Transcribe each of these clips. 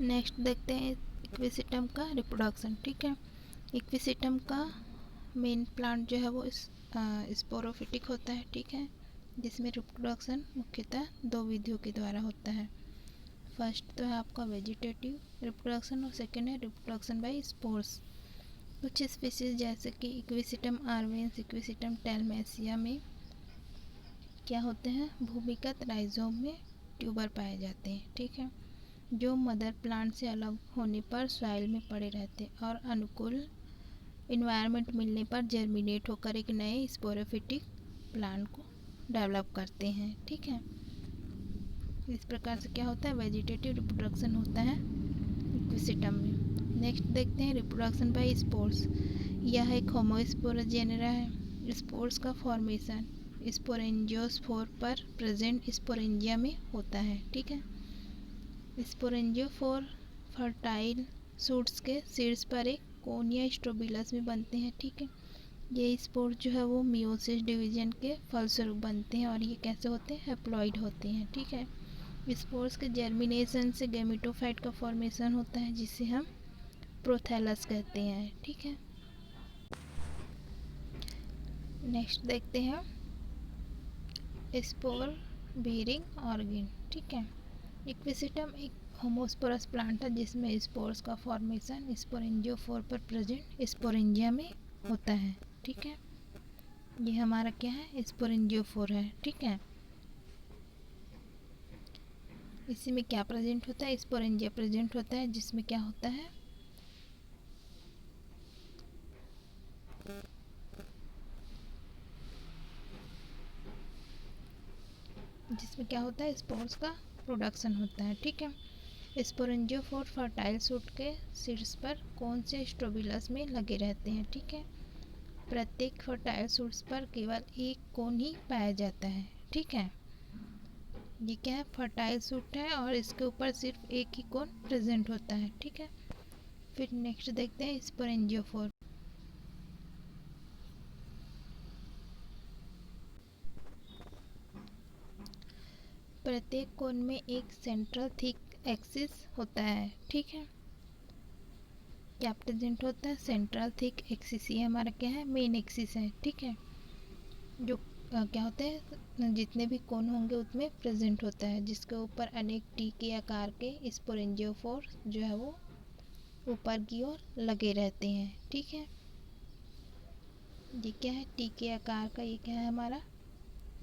Next देखते हैं equisetum का रिप्रोडक्शन। ठीक है, इक्विसिटम का मेन प्लांट जो है वो स्पोरोफिटिक होता है। ठीक है, जिसमें रिप्रोडक्शन मुख्यतः दो विधियों के द्वारा होता है। फर्स्ट तो है आपका वेजिटेटिव रिप्रोडक्शन और सेकेंड है रिप्रोडक्शन बाय स्पोर्स। कुछ स्पीसीज जैसे कि इक्विसिटम आर्वेंस, इक्विसिटम टेलमेसिया में क्या होते हैं, भूमिगत राइजोम में ट्यूबर पाए जाते हैं। ठीक है, जो मदर प्लांट से अलग होने पर सॉइल में पड़े रहते हैं और अनुकूल इन्वायरमेंट मिलने पर जर्मिनेट होकर एक नए स्पोरोफिटिक प्लांट को डेवलप करते हैं। ठीक है, इस प्रकार से क्या होता है, वेजिटेटिव रिप्रोडक्शन होता है इक्विसिटम में। नेक्स्ट देखते हैं रिप्रोडक्शन बाय स्पोर्स। यह एक होमोस्पोरस जेनेरा है। स्पोर्स का फॉर्मेशन स्पोरेंजियोस्पोर पर प्रेजेंट स्पोरेंजिया में होता है। ठीक है, स्पोरेंजियोफोर फर्टाइल सूट्स के सीड्स पर एक कोन या स्ट्रोबिलस में बनते हैं। ठीक है, ये स्पोर जो है वो मियोसिस डिवीजन के फलस्वरूप बनते हैं और ये कैसे होते हैं, हैप्लॉइड होते हैं। ठीक है, स्पोर्स के जर्मिनेशन से गैमेटोफाइट का फॉर्मेशन होता है जिसे हम प्रोथैलस कहते हैं। ठीक है, नेक्स्ट देखते हैं स्पोर बीरिंग ऑर्गन। ठीक है, इक्विसिटम एक होमोस्पोरस प्लांट है जिसमें स्पोर्स का फॉर्मेशन स्पोरेंजियोफोर पर प्रेजेंट स्पोरेंजिया में होता है। ठीक है, ये हमारा क्या है, स्पोरेंजियोफोर है। ठीक है, इसी में क्या प्रेजेंट होता है, स्पोरेंजिया प्रेजेंट होता है जिसमें क्या होता है, स्पोर्स का प्रोडक्शन होता है। ठीक है, स्पोरेंजियोफोर फर्टाइल सूट के सीड्स पर कौन से स्ट्रोबिलस में लगे रहते हैं। ठीक है, प्रत्येक फर्टाइल सूट्स पर केवल एक कोन ही पाया जाता है। ठीक है, ये क्या है, फर्टाइल सूट है और इसके ऊपर सिर्फ एक ही कोन प्रेजेंट होता है। ठीक है, फिर नेक्स्ट देखते हैं स्पोरेंजियोफोर। प्रत्येक कोन में एक सेंट्रल थिक एक्सिस होता है। ठीक है, क्या प्रेजेंट होता है, सेंट्रल थिक एक्सिस, ये हमारा क्या है, मेन एक्सिस है। ठीक है, जो क्या होते हैं, जितने भी कोन होंगे उसमें प्रेजेंट होता है, जिसके ऊपर अनेक टी के आकार के स्पोरेंजियोफोर जो है वो ऊपर की ओर लगे रहते हैं। ठीक है, ये क्या है, टी के आकार का, ये क्या है हमारा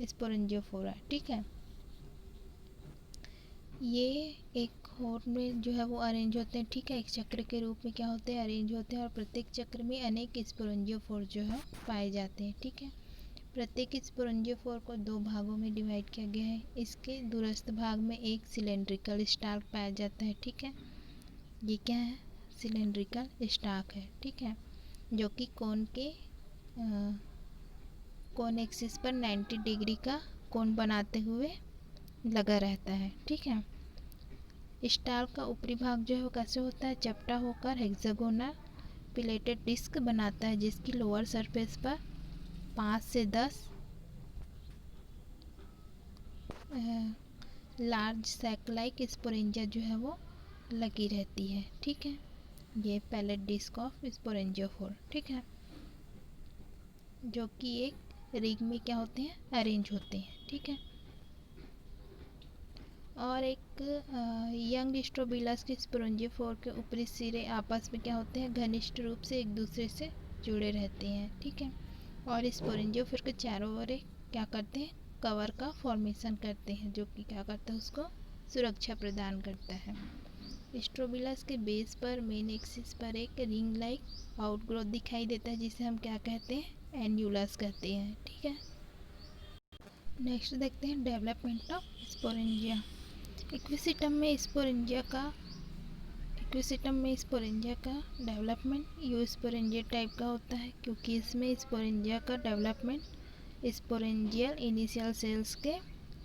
स्पोरेंजियोफोर है। ठीक है, ये एक हॉर्न में जो है वो अरेंज होते हैं। ठीक है, एक चक्र के रूप में क्या होते हैं, अरेंज होते हैं और प्रत्येक चक्र में अनेक स्पोरेंजियोफोर जो है पाए जाते हैं। ठीक है, प्रत्येक स्पोरेंजियोफोर को दो भागों में डिवाइड किया गया है। इसके दूरस्थ भाग में एक सिलेंड्रिकल स्टाक पाया जाता है। ठीक है, ये क्या है, सिलेंड्रिकल स्टाक है। ठीक है, जो कि कोन एक्सिस पर 90 डिग्री का कोण बनाते हुए लगा रहता है। ठीक है, स्टाक का ऊपरी भाग जो है वो कैसे होता है, चपटा होकर हेक्सागोनल पिलेटेड डिस्क बनाता है जिसकी लोअर सरफेस पर 5 से 10 लार्ज सैक लाइक स्पोरेंजिया जो है वो लगी रहती है। ठीक है, ये पैलेट डिस्क ऑफ स्पोरेंजियोफोर। ठीक है, जो कि एक रिंग में क्या होते हैं, अरेंज होते हैं। ठीक है, और एक यंग स्ट्रोबिलस के स्पोरेंजियोफोर के ऊपरी सिरे आपस में क्या होते हैं, घनिष्ठ रूप से एक दूसरे से जुड़े रहते हैं। ठीक है, और स्पोरेंजियोफोर के चारों ओर एक क्या करते हैं, कवर का फॉर्मेशन करते हैं जो कि क्या करता है, उसको सुरक्षा प्रदान करता है। स्ट्रोबिलस के बेस पर मेन एक्सिस पर एक रिंग लाइक आउटग्रोथ दिखाई देता है जिसे हम क्या कहते हैं, एन्यूलस कहते हैं। ठीक है, नेक्स्ट देखते हैं डेवलपमेंट ऑफ स्पोरेंजिया। इक्विसिटम में स्पोरेंजिया का डेवलपमेंट यू स्पोरेंजिया टाइप का होता है क्योंकि इसमें स्पोरेंजिया का डेवलपमेंट स्पोरेंजियल इनिशियल सेल्स के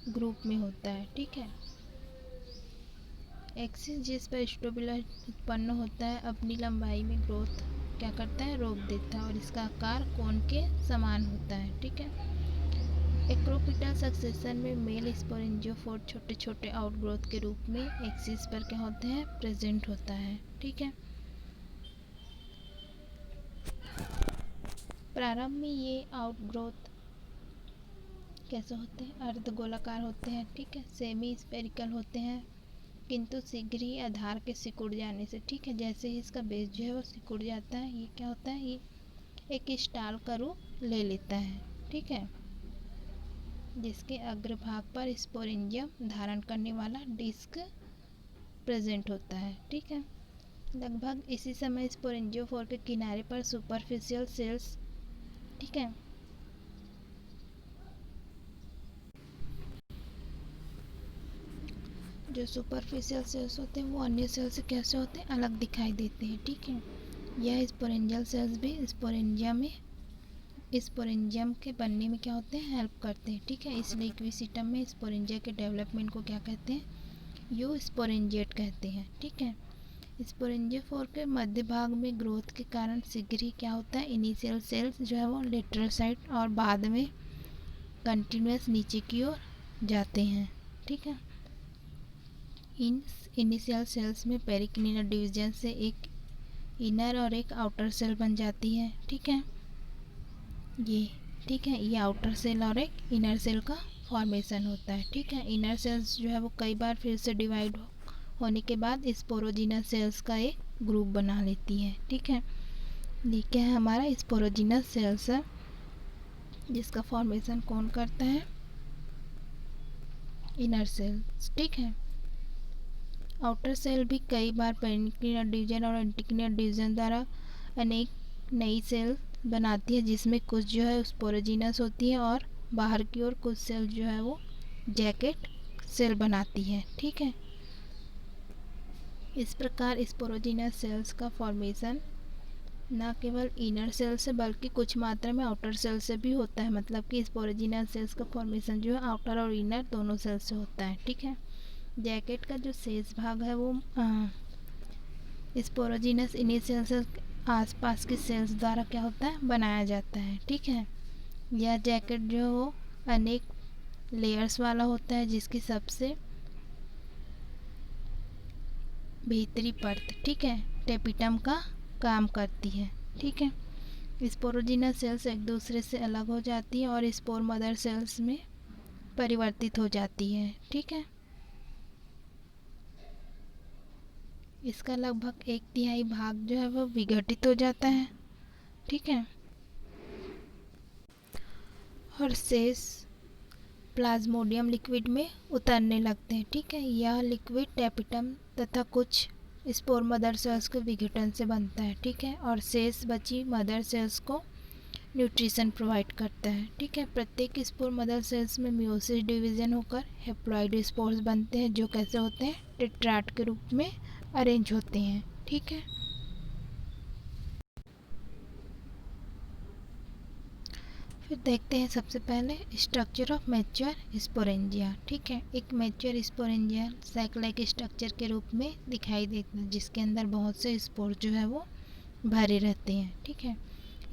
ग्रुप में होता है। ठीक है, एक्सिस जिस पर स्ट्रोबिलस उत्पन्न होता है अपनी लंबाई में ग्रोथ क्या करता है, रोक देता है और इसका आकार कोन के समान होता है। ठीक है, एक्रोपिटल सक्सेशन में मेल स्पोरेंजियोफोर छोटे छोटे आउटग्रोथ के रूप में एक्सिस पर क्या होते हैं, प्रेजेंट होता है। ठीक है, प्रारंभ में ये आउटग्रोथ कैसे होते हैं, अर्धगोलाकार होते हैं। ठीक है, सेमी स्पेरिकल होते हैं, किंतु शीघ्र ही आधार के सिकुड़ जाने से, ठीक है, जैसे ही इसका बेस जो है वो सिकुड़ जाता है, ये क्या होता है, ये एक स्टाल का रूप ले लेता है। ठीक है, जिसके अग्रभाग पर स्पोरेंजियम धारण करने वाला डिस्क प्रेजेंट होता है। ठीक है, लगभग इसी समय स्पोरेंजियोफोर के किनारे पर सुपरफिशियल सेल्स, ठीक है, जो सुपरफिशियल सेल्स होते हैं वो अन्य सेल से कैसे होते हैं, अलग दिखाई देते हैं। ठीक है, यह स्पोरेंजियल सेल्स भी स्पोरेंजियम के बनने में क्या होते हैं, हेल्प करते हैं। ठीक है, इसलिए इक्विसिटम में स्पोरेंजिया के डेवलपमेंट को क्या कहते हैं, यू स्पोरेंजिएट कहते हैं। ठीक है, स्पोरेंजियोफोर के मध्य भाग में ग्रोथ के कारण शीघ्र ही क्या होता है, इनिशियल सेल्स जो है वो लेटरल साइड और बाद में कंटिन्यूस नीचे की ओर जाते हैं। ठीक है, इन इनिशियल सेल्स में पेरिकिनिनल डिवीजन से एक इनर और एक आउटर सेल बन जाती है। ठीक है, ये, ठीक है, ये आउटर सेल और एक इनर सेल का फॉर्मेशन होता है। ठीक है, इनर सेल्स जो है वो कई बार फिर से डिवाइड होने के बाद स्पोरोजिनस सेल्स का एक ग्रुप बना लेती है। ठीक है, ये क्या है, हमारा स्पोरोजिनस सेल्स है, जिसका फॉर्मेशन कौन करता है, इनर सेल्स। ठीक है, आउटर सेल भी कई बार पेरिकिनिनल डिवीजन और एंटिकिनिनल डिवीजन द्वारा अनेक नई सेल बनाती है, जिसमें कुछ जो है स्पोरोजिनस होती है और बाहर की ओर कुछ सेल जो है वो जैकेट सेल बनाती है। ठीक है, इस प्रकार स्पोरोजिनस सेल्स का फॉर्मेशन न केवल इनर सेल से बल्कि कुछ मात्रा में आउटर सेल से भी होता है। मतलब कि स्पोरोजिनस सेल्स का फॉर्मेशन जो है आउटर और इनर दोनों सेल से होता है। ठीक है, जैकेट का जो शेष भाग है वो स्पोरोजिनस इनिशियल सेल आसपास के सेल्स द्वारा क्या होता है, बनाया जाता है। ठीक है, यह जैकेट जो वो अनेक लेयर्स वाला होता है, जिसकी सबसे भीतरी परत, ठीक है, टेपिटम का काम करती है। ठीक है, स्पोरोजिनस सेल्स एक दूसरे से अलग हो जाती है और स्पोर मदर सेल्स में परिवर्तित हो जाती है। ठीक है, इसका लगभग 1/3 भाग जो है वो विघटित हो जाता है। ठीक है, और शेष प्लाज्मोडियम लिक्विड में उतरने लगते हैं। ठीक है, यह लिक्विड टेपिटम तथा कुछ स्पोर मदर सेल्स के विघटन से बनता है। ठीक है, और शेष बची मदर सेल्स को न्यूट्रिशन प्रोवाइड करता है। ठीक है, प्रत्येक स्पोर मदर सेल्स में मियोसिस डिवीजन होकर हैप्लॉइड स्पोर्स बनते हैं, जो कैसे होते हैं, टेट्राड के रूप में अरेंज होते हैं। ठीक है, फिर देखते हैं सबसे पहले स्ट्रक्चर ऑफ मैच्योर स्पोरेंजिया। ठीक है, एक मैच्योर स्पोरेंजिया साइक्लाइक स्ट्रक्चर के रूप में दिखाई देता है, जिसके अंदर बहुत से स्पोर जो है वो भरे रहते हैं। ठीक है,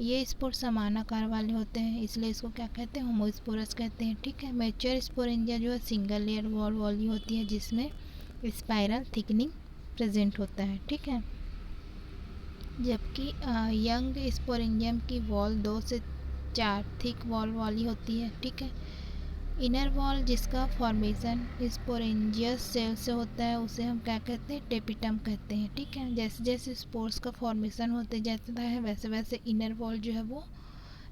ये स्पोर समान आकार वाले होते हैं, इसलिए इसको क्या कहते हैं, होमोस्पोरस कहते हैं। ठीक है, मैच्योर स्पोरेंजिया जो है सिंगल लेयर वॉल वाली होती है, जिसमें स्पाइरल थिकनिंग प्रेजेंट होता है। ठीक है, जबकि यंग स्पोरेंजियम की वॉल 2 से 4 थिक वॉल वाली होती है। ठीक है, इनर वॉल जिसका फॉर्मेशन स्पोरेंजियस सेल से होता है, उसे हम क्या कहते हैं, टेपिटम कहते हैं। ठीक है, जैसे जैसे स्पोर्स का फॉर्मेशन होते जाता है, वैसे वैसे इनर वॉल जो है वो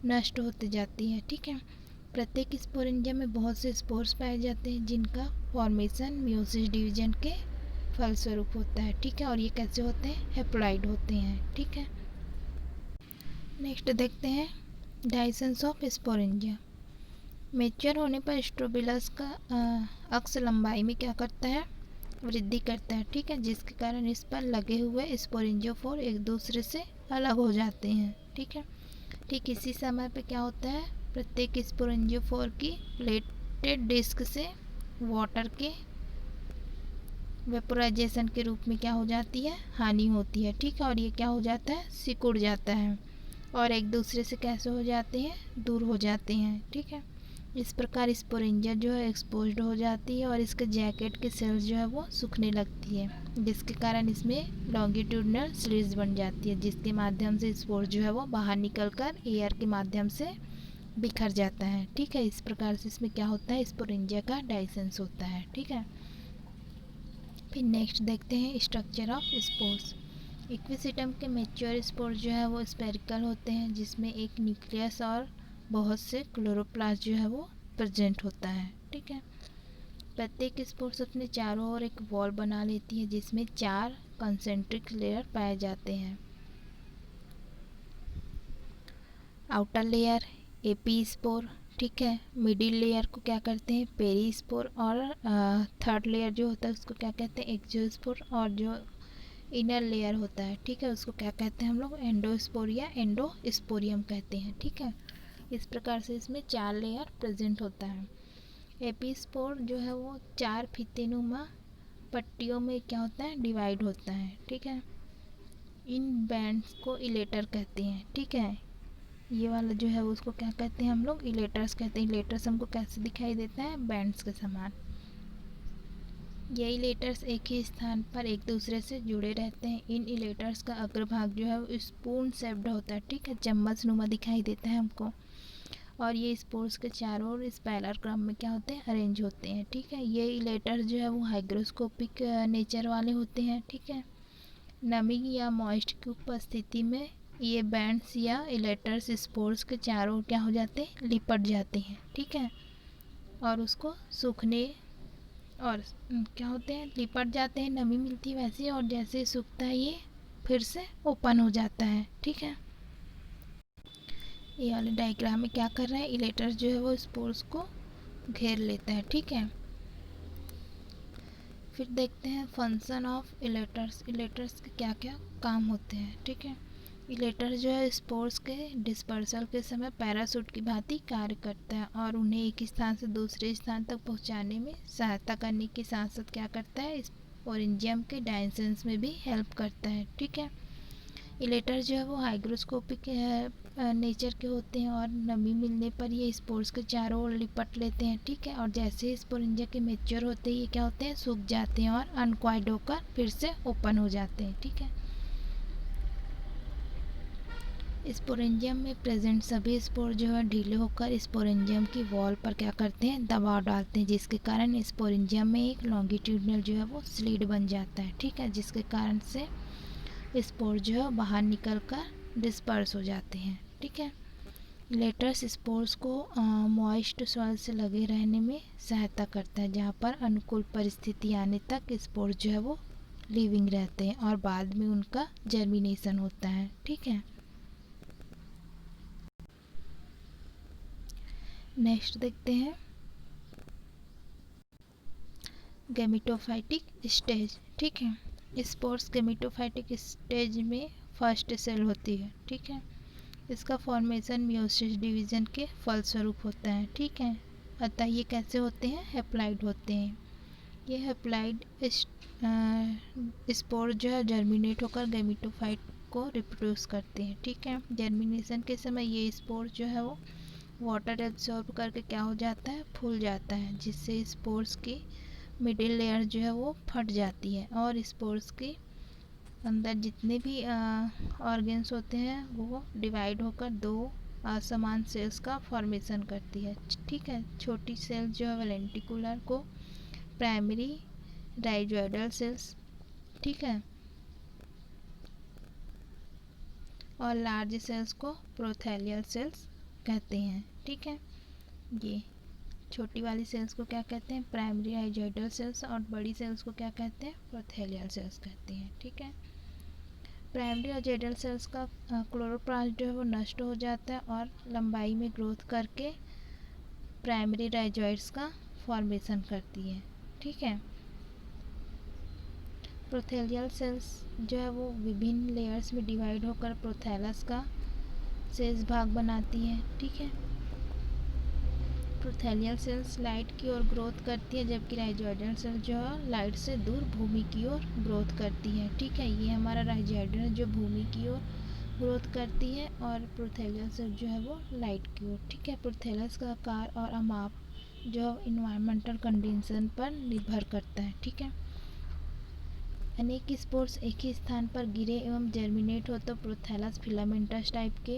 नष्ट होते जाती है। ठीक है, प्रत्येक स्पोरेंजियम में बहुत से स्पोर्स पाए जाते हैं, जिनका फॉर्मेशन मियोसिस डिवीजन के फलस्वरूप होता है। ठीक है, और ये कैसे होते हैं, हैप्लॉइड होते हैं। ठीक है, नेक्स्ट देखते हैं डायसेंस ऑफ स्पोरेंजिया। मैच्योर होने पर स्ट्रोबिलस का अक्ष लंबाई में क्या करता है, वृद्धि करता है। ठीक है, जिसके कारण इस पर लगे हुए स्पोरेंजियोफोर एक दूसरे से अलग हो जाते हैं। ठीक है, ठीक इसी समय पे क्या होता है, प्रत्येक स्पोरेंजियोफोर की प्लेटेड डिस्क से वाटर के वेपोराइजेशन के रूप में क्या हो जाती है, हानि होती है। ठीक है, और ये क्या हो जाता है, सिकुड़ जाता है और एक दूसरे से कैसे हो जाते हैं, दूर हो जाते हैं। ठीक है, इस प्रकार स्पोरेंजिया जो है एक्सपोज्ड हो जाती है और इसके जैकेट की सेल्स जो है वो सूखने लगती है, जिसके कारण इसमें लॉन्गिट्यूडनल स्लिट्स बन जाती है, जिसके माध्यम से स्पोर जो है वो बाहर निकलकर एयर के माध्यम से बिखर जाता है। ठीक है, इस प्रकार से इसमें क्या होता है, स्पोरेंजिया का डाइसेंस होता है। ठीक है, फिर नेक्स्ट देखते हैं स्ट्रक्चर ऑफ स्पोर्स। इक्विसिटम के मेच्योर स्पोर जो है वो स्पेरिकल होते हैं, जिसमें एक न्यूक्लियस और बहुत से क्लोरोप्लास्ट जो है वो प्रेजेंट होता है। ठीक है, प्रत्येक स्पोर्स अपने चारों ओर एक वॉल बना लेती है, जिसमें 4 कंसेंट्रिक लेयर पाए जाते हैं। आउटर लेयर एपी स्पोर, ठीक है, मिडिल लेयर को क्या करते हैं पेरी स्पोर, और थर्ड लेयर जो होता है उसको क्या कहते हैं एक्सोस्पोर, और जो इनर लेयर होता है, ठीक है, उसको क्या कहते हैं हम लोग एंडोस्पोर या एंडोस्पोरियम कहते हैं। ठीक है, इस प्रकार से इसमें 4 लेयर प्रेजेंट होता है। एपीस्पोर जो है वो 4 फीतेनुमा पट्टियों में क्या होता है डिवाइड होता है। ठीक है, इन बैंड्स को इलेटर कहते हैं। ठीक है, ये वाला जो है उसको क्या कहते हैं हम लोग इलेटर्स कहते हैं। इलेटर्स हमको कैसे दिखाई देता है बैंड्स के समान। ये इलेटर्स एक ही स्थान पर एक दूसरे से जुड़े रहते हैं। इन इलेटर्स का अग्रभाग जो है वो स्पून शेप्ड होता है। ठीक है, चम्मच नुमा दिखाई देता है हमको, और ये स्पोर्स के चारों ओर स्पाइरल क्रम में क्या होते हैं अरेंज होते हैं। ठीक है, ये इलेटर्स जो है वो हाइग्रोस्कोपिक नेचर वाले होते हैं। ठीक है, नमी या मॉइस्ट की उपस्थिति में ये बैंड्स या इलेटर्स स्पोर्स के चारों ओर क्या हो जाते हैं लिपट जाते हैं। ठीक है, और उसको सूखने और क्या होते हैं लिपट जाते हैं, नमी मिलती है वैसे, और जैसे सूखता है ये फिर से ओपन हो जाता है। ठीक है, ये वाले डायग्राम में क्या कर रहा है इलेटर्स जो है वो स्पोर्स को घेर लेता है। ठीक है, फिर देखते हैं फंक्शन ऑफ इलेटर्स। इलेटर्स के क्या क्या काम होते हैं। ठीक है, इलेटर जो है स्पोर्स के डिस्पर्सल के समय पैराशूट की भांति कार्य करता है और उन्हें एक स्थान से दूसरे स्थान तक पहुंचाने में सहायता करने के साथ साथ क्या करता है स्पोरेंजियम के डाइसेंस में भी हेल्प करता है। ठीक है, इलेटर जो है वो हाइग्रोस्कोपिक नेचर के होते हैं और नमी मिलने पर ये स्पोर्स के चारों ओर लिपट लेते हैं। ठीक है, और जैसे स्पोरेंजिया के मेच्योर होते हैं ये क्या होते हैं सूख जाते हैं और अनक्वाइड होकर फिर से ओपन हो जाते हैं। ठीक है, स्पोरेंजियम में प्रेजेंट सभी स्पोर जो है ढीले होकर स्पोरेंजियम की वॉल पर क्या करते हैं दबाव डालते हैं, जिसके कारण स्पोरेंजियम में एक लॉन्गिट्यूडनल जो है वो स्लिट बन जाता है। ठीक है, जिसके कारण से स्पोर जो है बाहर निकल कर डिस्पर्स हो जाते हैं। ठीक है, लेटर्स स्पोर्स को मॉइस्ट सॉइल से लगे रहने में सहायता करता है, जहाँ पर अनुकूल परिस्थिति आने तक स्पोर जो है वो लिविंग रहते हैं और बाद में उनका जर्मिनेशन होता है। ठीक है, नेक्स्ट देखते हैं गैमेटोफाइटिक स्टेज। ठीक है, स्पोर्स गैमेटोफाइटिक स्टेज में फर्स्ट सेल होती है। ठीक है, इसका फॉर्मेशन मियोसिस डिवीजन के फलस्वरूप होता है। ठीक है, अतः ये कैसे होते हैं हैप्लाइड होते हैं। ये हैप्लाइड स्पोर जो है जर्मिनेट होकर गैमेटोफाइट को रिप्रोड्यूस करते हैं। ठीक है, जर्मिनेशन के समय ये स्पोर जो है वो वाटर एब्जॉर्ब करके क्या हो जाता है फूल जाता है, जिससे स्पोर्स की मिडिल लेयर जो है वो फट जाती है और स्पोर्स के अंदर जितने भी ऑर्गन्स होते हैं वो डिवाइड होकर 2 असमान सेल्स का फॉर्मेशन करती है। ठीक है, छोटी सेल जो है लेंटिकुलर को प्राइमरी राइजोइडल सेल्स, ठीक है, और लार्ज सेल्स को प्रोथेलियल सेल्स कहते हैं। ठीक है, ये छोटी वाली सेल्स को क्या कहते हैं प्राइमरी राइजोइडल सेल्स और बड़ी सेल्स को क्या कहते हैं प्रोथेलियल सेल्स कहते हैं। ठीक है, प्राइमरी राइजोइडल सेल्स का क्लोरोप्लास्ट जो है वो नष्ट हो जाता है और लंबाई में ग्रोथ करके प्राइमरी राइजोइड्स का फॉर्मेशन करती है। ठीक है, प्रोथेलियल सेल्स जो है वो विभिन्न लेयर्स में डिवाइड होकर प्रोथैलस का शेष भाग बनाती है। ठीक है, प्रोथेलियल सेल्स लाइट की ओर ग्रोथ करती है, जबकि राइजोइडल सेल जो है लाइट से दूर भूमि की ओर ग्रोथ करती है। ठीक है, ये हमारा राइजोइडल जो भूमि की ओर ग्रोथ करती है और प्रोथैलस जो है वो लाइट की ओर। ठीक है, प्रोथैलस का आकार और माप जो इन्वायरमेंटल कंडीशन पर निर्भर करता है। ठीक है, अनेक स्पोर्स एक ही स्थान पर गिरे एवं जर्मिनेट हो तो प्रोथैलस फिलामेंटस टाइप के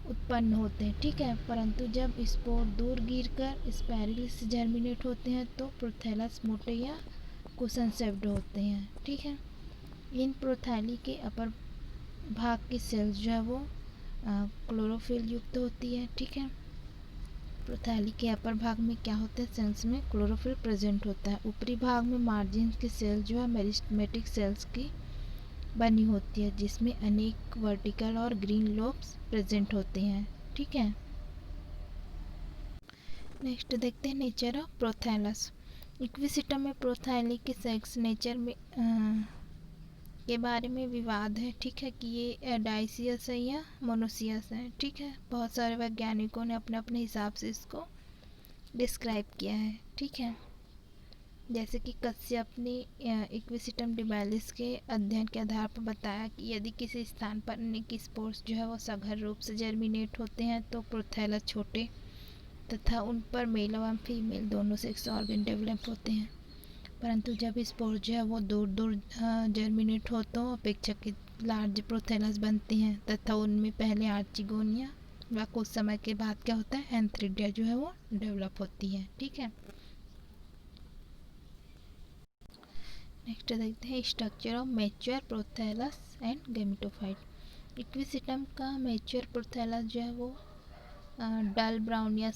उत्पन्न होते हैं। ठीक है, परंतु जब स्पोर दूर गिरकर स्पाइरल से जर्मिनेट होते हैं तो प्रोथैलस मोटे या कुशन शेप्ड होते हैं। ठीक है, इन प्रोथैली के अपर भाग की सेल्स जो है वो क्लोरोफिल युक्त होती है। ठीक है, प्रोथैली के अपर भाग में क्या होता है, सेल्स में क्लोरोफिल प्रेजेंट होता है। ऊपरी भाग में मार्जिन की सेल जो है मेरिस्टेमेटिक सेल्स की बनी होती है, जिसमें अनेक वर्टिकल और ग्रीन लोब्स प्रेजेंट होते हैं। ठीक है, नेक्स्ट देखते हैं नेचर ऑफ प्रोथैलस। इक्विसिटम में प्रोथैली के सेक्स नेचर में के बारे में विवाद है। ठीक है, कि ये डाइसियस है या मोनोसियस है। ठीक है, बहुत सारे वैज्ञानिकों ने अपने अपने हिसाब से इसको डिस्क्राइब किया है। ठीक है, जैसे कि कश्यप ने इक्विसिटम डिबैलिस के अध्ययन के आधार पर बताया कि यदि किसी स्थान पर अनेक स्पोर्स जो है वो सघन रूप से जर्मिनेट होते हैं तो प्रोथैलस छोटे तथा उन पर मेल एवं फीमेल दोनों सेक्स ऑर्गन डेवलप होते हैं। परंतु जब स्पोर जो है वो दूर दूर जर्मिनेट हो तो अपेक्षाकृत लार्ज प्रोथैलस बनते हैं तथा उनमें पहले आर्चिगोनिया व कुछ समय के बाद क्या होता है, एंथ्रिडिया जो है वो डेवलप होती है। ठीक है, नेक्स्ट देखते हैं structure of mature prothallus and gametophyte. Equisetum का मैच्योर प्रोथैलस जो है वो डल ब्राउन या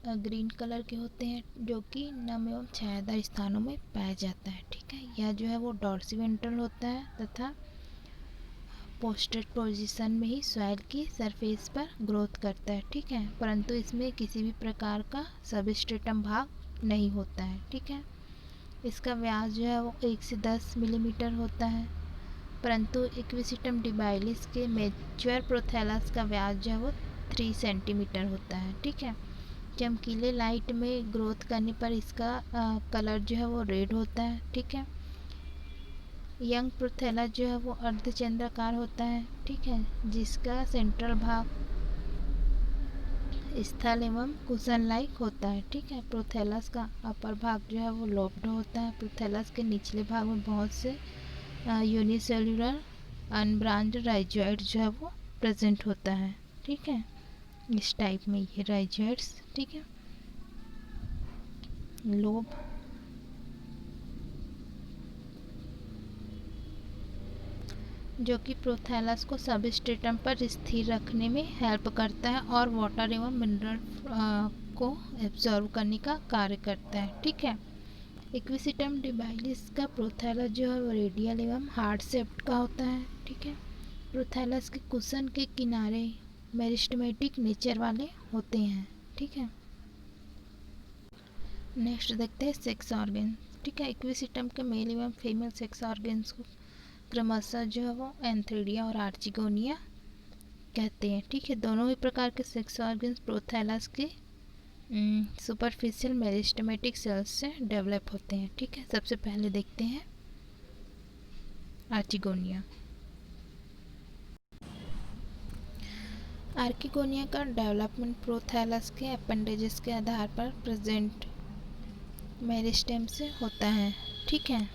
ग्रीन कलर के होते हैं, जो कि नम एवं छायादार स्थानों में पाया जाता है। ठीक है, यह जो है वो डॉर्सिवेंट्रल होता है तथा पोस्टेड पोजीशन में ही सॉइल की सरफेस पर ग्रोथ करता है। ठीक है, परंतु इसमें किसी भी प्रकार का सबस्ट्रेटम भाग नहीं होता है। ठीक है, इसका व्यास जो है वो 1 से 10 मिलीमीटर होता है, परंतु इक्विसिटम डिबैलिस के मैच्योर प्रोथैलस का व्यास जो है वो 3 सेंटीमीटर होता है। ठीक है, चमकीले लाइट में ग्रोथ करने पर इसका कलर जो है वो रेड होता है। ठीक है, यंग प्रोथैलस जो है वो अर्धचंद्राकार होता है। ठीक है, जिसका सेंट्रल भाग स्थल एवं कुशन लाइक होता है। ठीक है, प्रोथैलस का अपर भाग जो है वो लोब्ड होता है। प्रोथैलस के निचले भाग में बहुत से यूनिसेल्युलर अनब्रांच्ड राइजोइड जो है वो प्रेजेंट होता है। ठीक है, इस टाइप में ये राइजोइड्स। ठीक है, लोब जो कि प्रोथैलस को सबस्ट्रेटम पर स्थिर रखने में हेल्प करता है और वाटर एवं मिनरल को एब्जॉर्व करने का कार्य करता है। ठीक है, इक्विसिटम डिबैलिस का प्रोथैलस जो है वो रेडियल एवं हार्ड शेप्ड का होता है। ठीक है, प्रोथैलस के कुशन के किनारे मेरिस्टेमेटिक नेचर वाले होते हैं। ठीक है, नेक्स्ट देखते हैं सेक्स ऑर्गन। ठीक है, इक्विसिटम के मेल एवं फीमेल सेक्स ऑर्गन्स को क्रमशः जो है वो एंथ्रिडिया और आर्चिगोनिया कहते हैं। ठीक है, दोनों ही प्रकार के सेक्स ऑर्गन्स प्रोथैलस के सुपरफिशियल मेरिस्टेमेटिक सेल्स से डेवलप होते हैं। ठीक है, सबसे पहले देखते हैं आर्चिगोनिया। आर्किगोनिया का डेवलपमेंट प्रोथैलस के अपेंडेजेस के आधार पर प्रेजेंट मेरिस्टेम से होता है। ठीक है,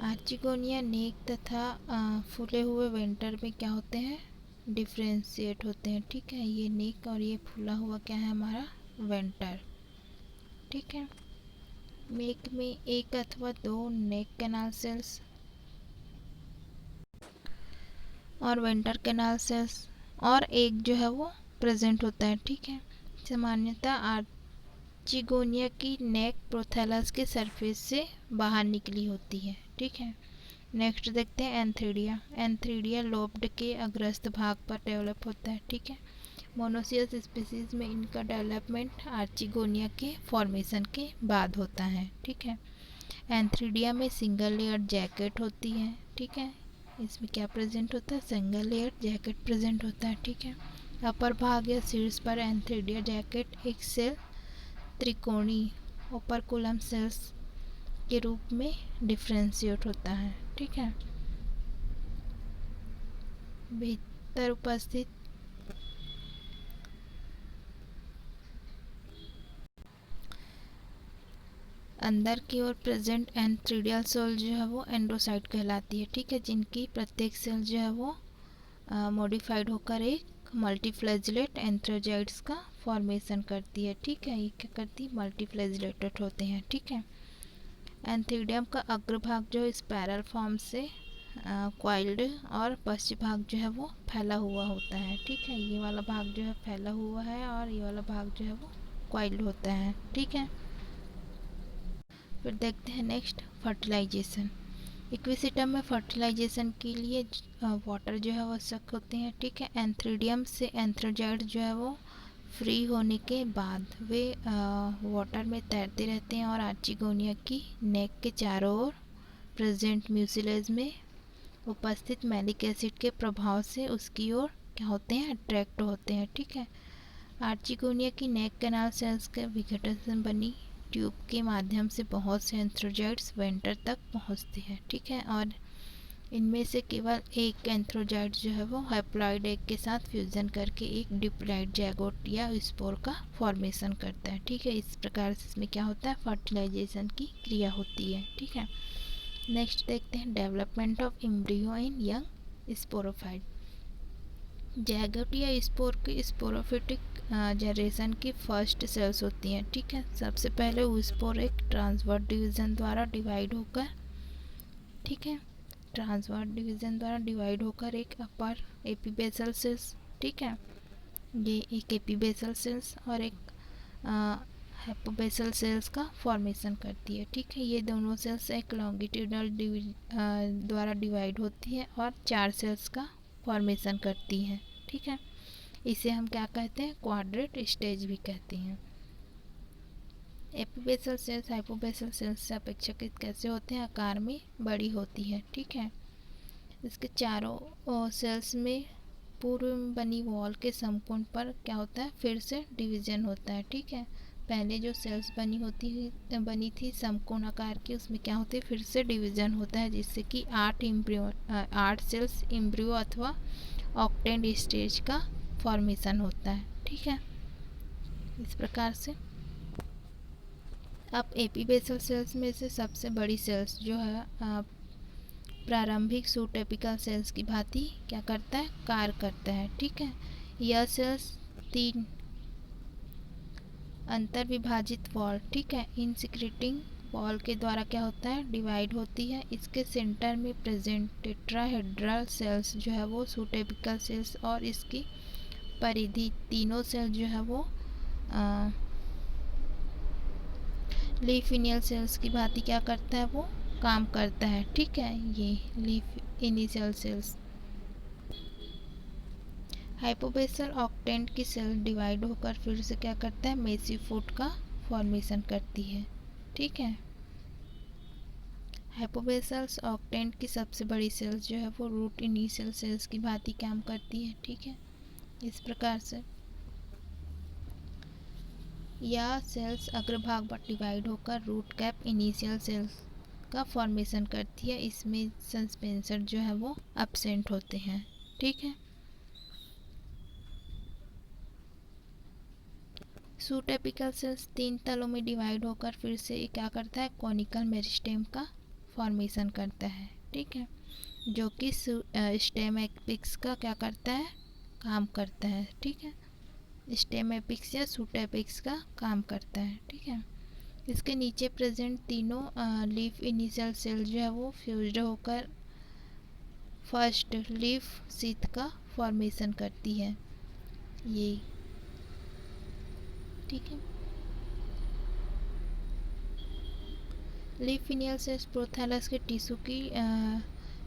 आर्चिगोनिया नेक तथा फूले हुए वेंटर में क्या होते हैं, डिफ्रेंशिएट होते हैं। ठीक है, ये नेक और ये फूला हुआ क्या है हमारा वेंटर। ठीक है, नेक में एक अथवा दो नेक कैनाल सेल्स और वेंटर कैनाल सेल्स और एक जो है वो प्रेजेंट होता है। ठीक है, सामान्यतः आर्चिगोनिया की नेक प्रोथैलस के सरफेस से बाहर निकली होती है। ठीक है, नेक्स्ट देखते हैं एंथ्रिडिया। एंथ्रिडिया लोब्ड के अग्रस्त भाग पर डेवलप होता है। ठीक है, मोनोसियस स्पीसीज में इनका डेवलपमेंट आर्चिगोनिया के फॉर्मेशन के बाद होता है। ठीक है, एंथ्रिडिया में सिंगल लेयर जैकेट होती है। ठीक है, इसमें क्या प्रेजेंट होता है, सिंगल लेयर जैकेट प्रेजेंट होता है। ठीक है, अपर भाग या शीर्ष पर एंथ्रिडिया जैकेट एक सेल त्रिकोणीय ओपरकुलम सेल्स के रूप में डिफ्रेंशिएट होता है। ठीक है, भीतर उपस्थित अंदर की ओर प्रेजेंट एंथ्रीडियल सेल जो है वो एंड्रोसाइट कहलाती है। ठीक है, जिनकी प्रत्येक सेल जो है वो मॉडिफाइड होकर एक मल्टीफ्लैजेलेट एंथ्रोजाइड्स का फॉर्मेशन करती है। ठीक है, ये क्या करती है, मल्टीफ्लैजेलेटेड होते हैं। ठीक है, एंथ्रीडियम का अग्रभाग जो स्पायरल फॉर्म से क्वाइल्ड और पश्च भाग जो है वो फैला हुआ होता है। ठीक है, ये वाला भाग जो है फैला हुआ है और ये वाला भाग जो है वो क्वाइल्ड होता है। ठीक है, फिर देखते हैं नेक्स्ट फर्टिलाइजेशन। इक्विसिटम में फर्टिलाइजेशन के लिए वाटर जो है वो आवश्यक होते हैं। ठीक है, एंथ्रीडियम से एंथ्रोजाइड जो है वो फ्री होने के बाद वे वाटर में तैरते रहते हैं और आर्चिगोनिया की नेक के चारों ओर प्रेजेंट म्यूसिलेज में उपस्थित मैलिक एसिड के प्रभाव से उसकी ओर क्या होते हैं, अट्रैक्ट होते हैं। ठीक है, आर्चिगोनिया की नेक कैनाल सेल्स के विघटन से बनी ट्यूब के माध्यम से बहुत से एंथ्रोजाइड्स वेंटर तक पहुंचते हैं। ठीक है, और इनमें से केवल एक एंथ्रोजाइड जो है वो हैप्लॉइड एग के साथ फ्यूजन करके एक डिप्लॉइड जैगोट या स्पोर का फॉर्मेशन करता है। ठीक है, इस प्रकार से इसमें क्या होता है, फर्टिलाइजेशन की क्रिया होती है। ठीक है, नेक्स्ट देखते हैं development of embryo in young sporophyte. Zygote या स्पोर की स्पोरोफिटिक जनरेशन की फर्स्ट सेल्स होती हैं। ठीक है, सबसे पहले वो स्पोर एक ट्रांसवर्स डिवीज़न द्वारा डिवाइड होकर, ठीक है, ट्रांसवर्स डिवीज़न द्वारा डिवाइड होकर एक अपर एपीबेसल सेल्स, ठीक है, ये एक एपीबेसल सेल्स और एक हाइपोबेसल सेल्स का फॉर्मेशन करती है। ठीक है, ये दोनों सेल्स एक लॉन्गिट्यूडनल द्वारा डिवाइड होती है और 4 सेल्स का फॉर्मेशन करती हैं। ठीक है, इसे हम क्या कहते हैं, क्वाड्रेट स्टेज भी कहते हैं। एपीबेसल सेल्स हाइपोबेसल सेल्स से अपेक्षाकृत कैसे होते हैं, आकार में बड़ी होती है। ठीक है, इसके चारों सेल्स में पूर्व में बनी वॉल के समकोण पर क्या होता है, फिर से डिवीजन होता है। ठीक है, पहले जो सेल्स बनी थी समकोण आकार की, उसमें क्या होती है, फिर से डिवीजन होता है, जिससे कि 8 सेल्स एम्ब्रियो अथवा ऑक्टेंट स्टेज का फॉर्मेशन होता है। ठीक है, इस प्रकार से अब एपीबेसल सेल्स में से सबसे बड़ी सेल्स जो है प्रारंभिक सूट एपिकल सेल्स की भांति क्या करता है, कार्य करता है। ठीक है, यह सेल्स 3 अंतर विभाजित वॉल, ठीक है, इन सिक्रेटिंग वॉल के द्वारा क्या होता है, डिवाइड होती है। इसके सेंटर में प्रेजेंट टेट्राहेड्रल सेल्स जो है वो सूट एपिकल सेल्स और इसकी परिधि तीनों सेल जो है वो लीफ इनियल सेल्स की भांति क्या करता है, वो काम करता है। ठीक है, ये leaf initial cells. Hypobasal octant की सेल डिवाइड होकर फिर से क्या करता है, मेसीफोट का फॉर्मेशन करती है। ठीक है, हाइपोबेसल ऑक्टेंट की सबसे बड़ी सेल्स जो है वो रूट इनिशियल सेल्स की भांति काम करती है। ठीक है, इस प्रकार से या सेल्स अग्रभाग पर डिवाइड होकर रूट कैप इनिशियल सेल्स का फॉर्मेशन करती है। इसमें सस्पेंसर जो है वो एब्सेंट होते हैं। ठीक है, सूट एपिकल सेल्स 3 तलों में डिवाइड होकर फिर से क्या करता है, कॉनिकल मेरिस्टेम का फॉर्मेशन करता है। ठीक है, जो कि स्टेम एपिक्स का क्या करता है, काम करता है। ठीक है, स्टेम एपिक्स या सूट एपिक्स का काम करता है। ठीक है, इसके नीचे प्रेजेंट तीनों लीफ इनिशियल सेल जो है वो फ्यूज्ड होकर फर्स्ट लीफ सीथ का फॉर्मेशन करती है। ये ठीक है, लीफ इनिशियल सेल्स प्रोथैलस के टिश्यू की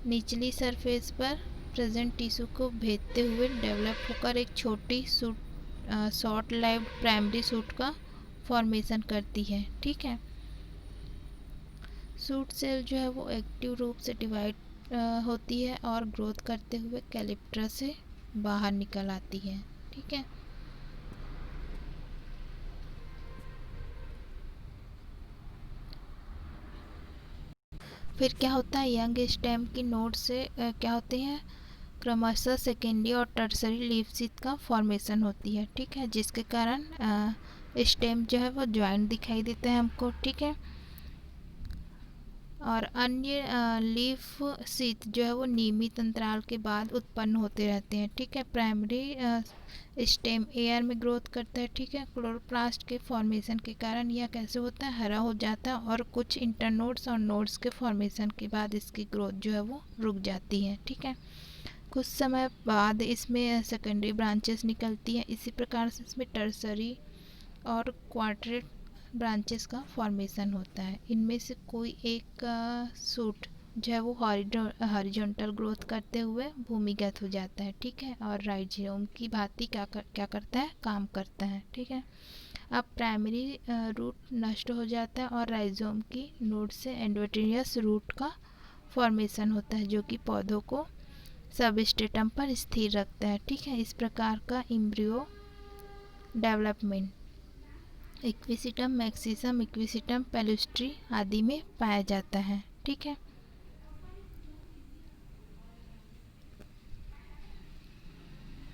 निचली सरफेस पर प्रेजेंट टिश्यू को भेदते हुए डेवलप होकर एक छोटी शॉर्ट लाइव्ड प्राइमरी सूट का फॉर्मेशन करती है। ठीक है, सूट सेल जो है वो एक्टिव रूप से डिवाइड होती है और ग्रोथ करते हुए कैलिप्ट्रा से बाहर निकल आती है। ठीक है, फिर क्या होता है, यंग स्टेम की नोड से क्या होते हैं, क्रमशः सेकेंडरी और टर्सरी लीफ सीथ का फॉर्मेशन होती है, ठीक है, जिसके कारण स्टेम जो है वो ज्वाइंट दिखाई देता है हमको, ठीक है। और अन्य लीफ सीथ जो है वो नियमित अंतराल के बाद उत्पन्न होते रहते हैं, ठीक है। प्राइमरी स्टेम एयर में ग्रोथ करता है, ठीक है। क्लोरोप्लास्ट के फॉर्मेशन के कारण यह कैसे होता है, हरा हो जाता है और कुछ इंटरनोड्स और नोड्स के फॉर्मेशन के बाद इसकी ग्रोथ जो है वो रुक जाती है, ठीक है। कुछ समय बाद इसमें सेकेंडरी ब्रांचेस निकलती हैं। इसी प्रकार से इसमें टर्सरी और क्वाड्रेट ब्रांचेस का फॉर्मेशन होता है। इनमें से कोई एक सूट जो है वो हॉरिजॉन्टल ग्रोथ करते हुए भूमिगत हो जाता है, ठीक है, और राइजोम की भांति क्या करता है, काम करता है, ठीक है। अब प्राइमरी रूट नष्ट हो जाता है और राइजोम की नोड से एंडोटेरियस रूट का फॉर्मेशन होता है, जो कि पौधों को सबस्ट्रेटम पर स्थिर रखता है, ठीक है। इस प्रकार का एम्ब्रियो डेवलपमेंट इक्विसिटम मैक्सिसम, इक्विसिटम पेलुस्ट्री आदि में पाया जाता है, ठीक है।